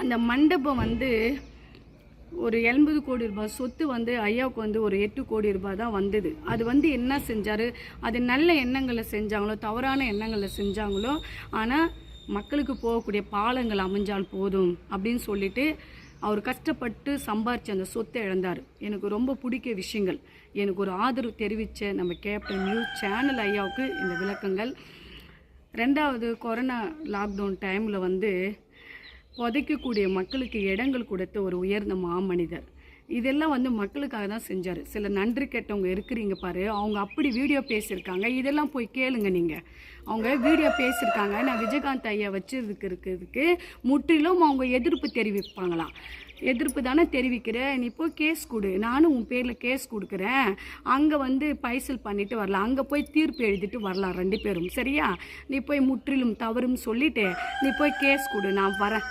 அந்த மண்டபம் வந்து ஒரு 80 கோடி ரூபாய் சொத்து வந்து ஐயாவுக்கு வந்து ஒரு 8 கோடி ரூபாய் தான் வந்தது. அது வந்து என்ன செஞ்சார், அது நல்ல எண்ணங்களை செஞ்சாங்களோ தவறான எண்ணங்களை செஞ்சாங்களோ, ஆனால் மக்களுக்கு போகக்கூடிய பாலங்கள் அமைஞ்சால் போதும் அப்படின்னு சொல்லிட்டு அவர் கஷ்டப்பட்டு சம்பாரித்து அந்த சொத்தை இழந்தார். எனக்கு ரொம்ப பிடிக்க விஷயங்கள், எனக்கு ஒரு ஆதரவு தெரிவித்த நம்ம கேப்டன் நியூஸ் சேனல் ஐயாவுக்கு இந்த விளக்கங்கள். ரெண்டாவது, கொரோனா லாக்டவுன் டைமில் வந்து புதைக்கக்கூடிய மக்களுக்கு இடங்கள் கொடுத்த ஒரு உயர்ந்த மாமனிதர். இதெல்லாம் வந்து மக்களுக்காக தான் செஞ்சார். சில நன்றி கெட்டவங்க இருக்கிறீங்க பாரு, அவங்க அப்படி வீடியோ பேசியிருக்காங்க, இதெல்லாம் போய் கேளுங்க நீங்கள். அவங்க வீடியோ பேசியிருக்காங்க, நான் விஜயகாந்த் ஐயா வச்சுருக்கிறதுக்கு முற்றிலும் அவங்க எதிர்ப்பு தெரிவிப்பாங்களாம். எதிர்ப்பு தானே தெரிவிக்கிறேன், நீ போய் கேஸ் கொடு, நானும் உன் பேரில் கேஸ் கொடுக்குறேன், அங்கே வந்து பைசல் பண்ணிட்டு வரலாம், அங்கே போய் தீர்ப்பு எழுதிட்டு வரலாம் 2 பேரும், சரியா? நீ போய் முற்றிலும் தவறுன்னு சொல்லிட்டு நீ போய் கேஸ் கொடு, நான் வரேன்.